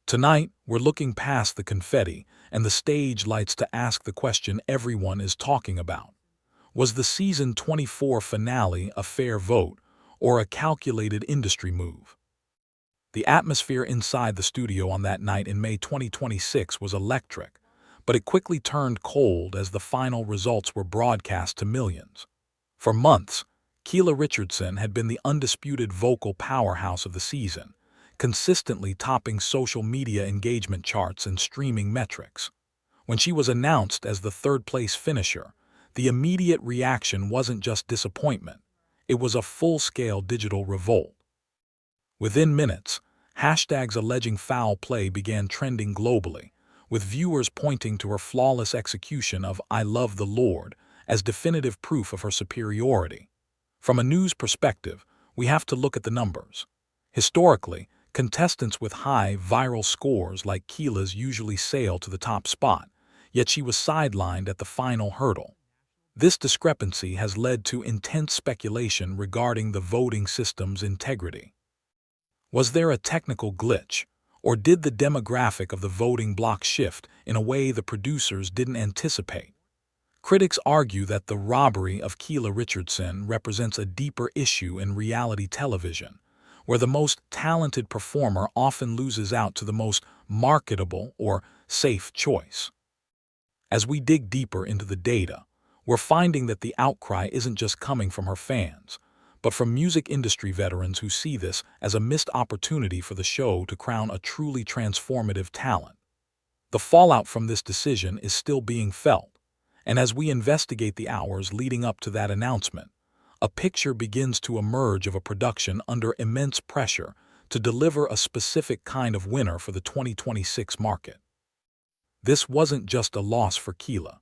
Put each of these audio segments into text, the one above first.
Tonight, we're looking past the confetti and the stage lights to ask the question everyone is talking about. Was the season 24 finale a fair vote or a calculated industry move? The atmosphere inside the studio on that night in May 2026 was electric, but it quickly turned cold as the final results were broadcast to millions. For months, Keyla Richardson had been the undisputed vocal powerhouse of the season, consistently topping social media engagement charts and streaming metrics. When she was announced as the third-place finisher, the immediate reaction wasn't just disappointment, it was a full-scale digital revolt. Within minutes, hashtags alleging foul play began trending globally, with viewers pointing to her flawless execution of "I Love the Lord" as definitive proof of her superiority. From a news perspective, we have to look at the numbers. Historically, contestants with high viral scores like Keyla's usually sail to the top spot, yet she was sidelined at the final hurdle. This discrepancy has led to intense speculation regarding the voting system's integrity. Was there a technical glitch, or did the demographic of the voting block shift in a way the producers didn't anticipate? Critics argue that the robbery of Keyla Richardson represents a deeper issue in reality television, where the most talented performer often loses out to the most marketable or safe choice. As we dig deeper into the data, we're finding that the outcry isn't just coming from her fans, but from music industry veterans who see this as a missed opportunity for the show to crown a truly transformative talent. The fallout from this decision is still being felt, and as we investigate the hours leading up to that announcement, a picture begins to emerge of a production under immense pressure to deliver a specific kind of winner for the 2026 market. This wasn't just a loss for Keyla.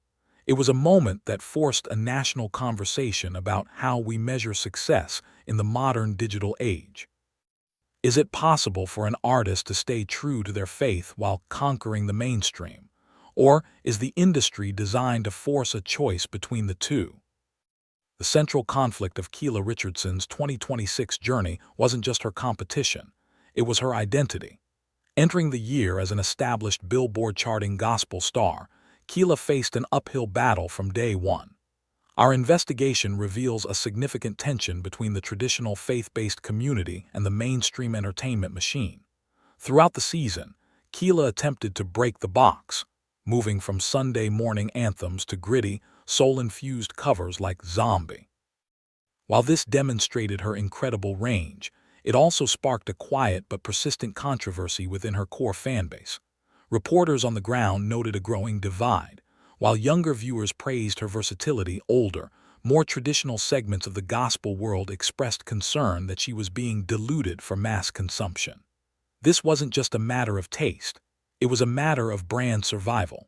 It was a moment that forced a national conversation about how we measure success in the modern digital age. Is it possible for an artist to stay true to their faith while conquering the mainstream? Or is the industry designed to force a choice between the two? The central conflict of Keyla Richardson's 2026 journey wasn't just her competition, it was her identity. Entering the year as an established Billboard charting gospel star, Keyla faced an uphill battle from day one. Our investigation reveals a significant tension between the traditional faith-based community and the mainstream entertainment machine. Throughout the season, Keyla attempted to break the box, moving from Sunday morning anthems to gritty, soul-infused covers like "Zombie." While this demonstrated her incredible range, it also sparked a quiet but persistent controversy within her core fanbase. Reporters on the ground noted a growing divide. While younger viewers praised her versatility, older, more traditional segments of the gospel world expressed concern that she was being diluted for mass consumption. This wasn't just a matter of taste, it was a matter of brand survival.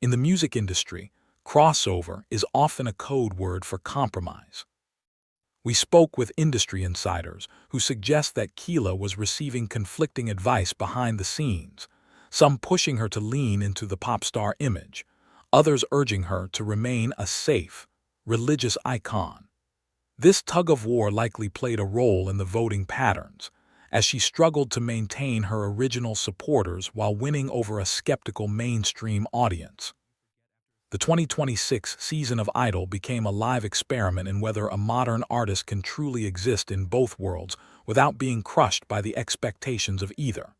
In the music industry, crossover is often a code word for compromise. We spoke with industry insiders who suggest that Keyla was receiving conflicting advice behind the scenes, some pushing her to lean into the pop star image, others urging her to remain a safe, religious icon. This tug-of-war likely played a role in the voting patterns, as she struggled to maintain her original supporters while winning over a skeptical mainstream audience. The 2026 season of Idol became a live experiment in whether a modern artist can truly exist in both worlds without being crushed by the expectations of either.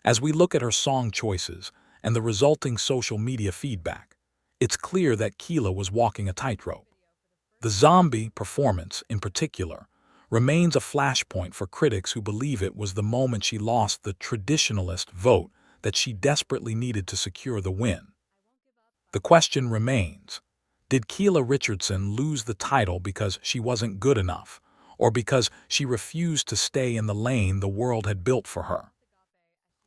As we look at her song choices and the resulting social media feedback, it's clear that Keyla was walking a tightrope. The "Zombie" performance, in particular, remains a flashpoint for critics who believe it was the moment she lost the traditionalist vote that she desperately needed to secure the win. The question remains, did Keyla Richardson lose the title because she wasn't good enough, or because she refused to stay in the lane the world had built for her?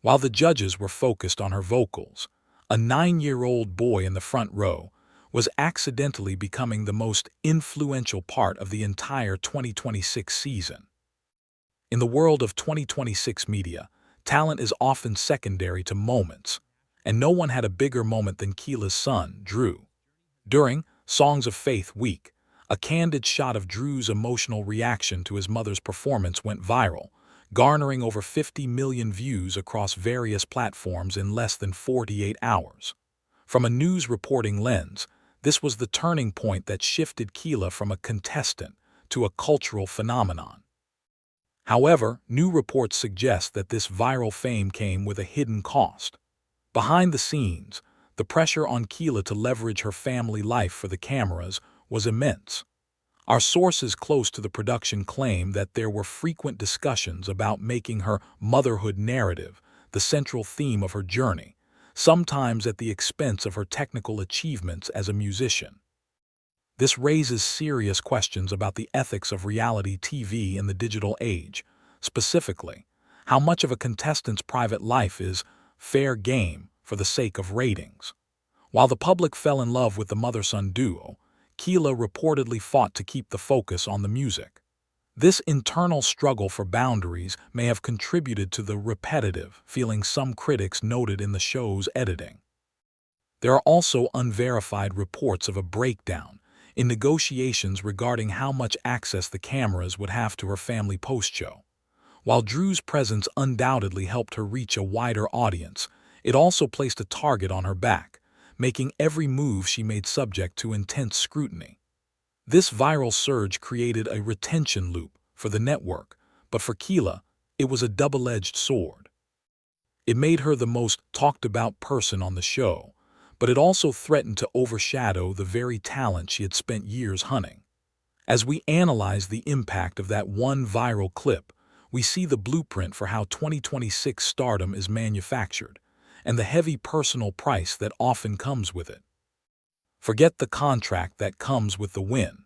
While the judges were focused on her vocals, a 9-year-old boy in the front row was accidentally becoming the most influential part of the entire 2026 season. In the world of 2026 media, talent is often secondary to moments, and no one had a bigger moment than Keyla's son, Drew. During Songs of Faith Week, a candid shot of Drew's emotional reaction to his mother's performance went viral, garnering over 50 million views across various platforms in less than 48 hours. From a news reporting lens, this was the turning point that shifted Keyla from a contestant to a cultural phenomenon. However, new reports suggest that this viral fame came with a hidden cost. Behind the scenes, the pressure on Keyla to leverage her family life for the cameras was immense. Our sources close to the production claim that there were frequent discussions about making her motherhood narrative the central theme of her journey, sometimes at the expense of her technical achievements as a musician. This raises serious questions about the ethics of reality TV in the digital age. Specifically, how much of a contestant's private life is fair game for the sake of ratings? While the public fell in love with the mother-son duo, Keyla reportedly fought to keep the focus on the music. This internal struggle for boundaries may have contributed to the repetitive feeling some critics noted in the show's editing. There are also unverified reports of a breakdown in negotiations regarding how much access the cameras would have to her family post-show. While Drew's presence undoubtedly helped her reach a wider audience, it also placed a target on her back, making every move she made subject to intense scrutiny. This viral surge created a retention loop for the network, but for Keyla, it was a double-edged sword. It made her the most talked-about person on the show, but it also threatened to overshadow the very talent she had spent years hunting. As we analyze the impact of that one viral clip, we see the blueprint for how 2026 stardom is manufactured, and the heavy personal price that often comes with it. Forget the contract that comes with the win.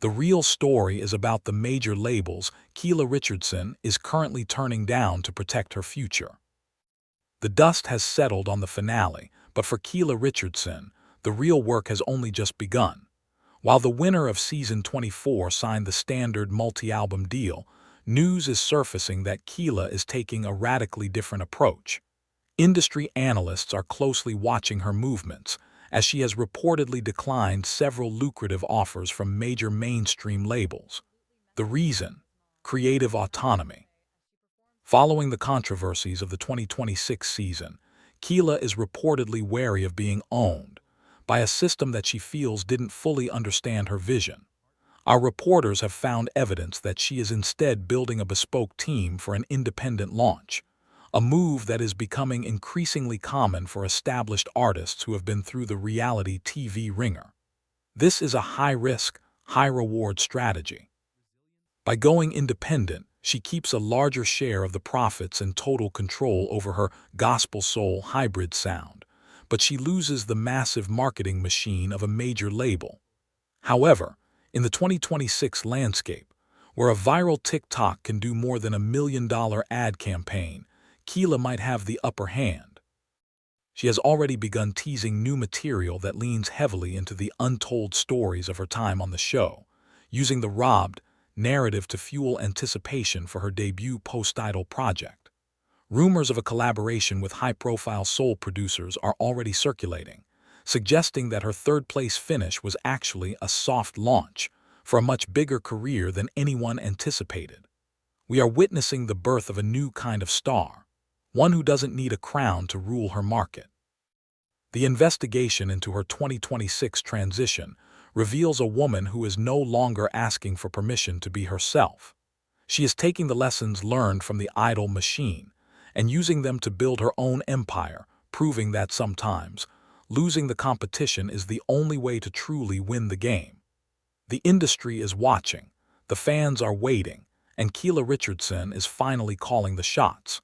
The real story is about the major labels Keyla Richardson is currently turning down to protect her future. The dust has settled on the finale, but for Keyla Richardson, the real work has only just begun. While the winner of Season 24 signed the standard multi-album deal, news is surfacing that Keyla is taking a radically different approach. Industry analysts are closely watching her movements, as she has reportedly declined several lucrative offers from major mainstream labels. The reason? Creative autonomy. Following the controversies of the 2026 season, Keyla is reportedly wary of being owned by a system that she feels didn't fully understand her vision. Our reporters have found evidence that she is instead building a bespoke team for an independent launch, a move that is becoming increasingly common for established artists who have been through the reality TV ringer. This is a high-risk, high-reward strategy. By going independent, she keeps a larger share of the profits and total control over her gospel-soul hybrid sound, but she loses the massive marketing machine of a major label. However, in the 2026 landscape, where a viral TikTok can do more than $1 million ad campaign, Keyla might have the upper hand. She has already begun teasing new material that leans heavily into the untold stories of her time on the show, using the robbed narrative to fuel anticipation for her debut post-Idol project. Rumors of a collaboration with high-profile soul producers are already circulating, suggesting that her third-place finish was actually a soft launch for a much bigger career than anyone anticipated. We are witnessing the birth of a new kind of star, one who doesn't need a crown to rule her market. The investigation into her 2026 transition reveals a woman who is no longer asking for permission to be herself. She is taking the lessons learned from the Idol machine and using them to build her own empire, proving that sometimes losing the competition is the only way to truly win the game. The industry is watching, the fans are waiting, and Keyla Richardson is finally calling the shots.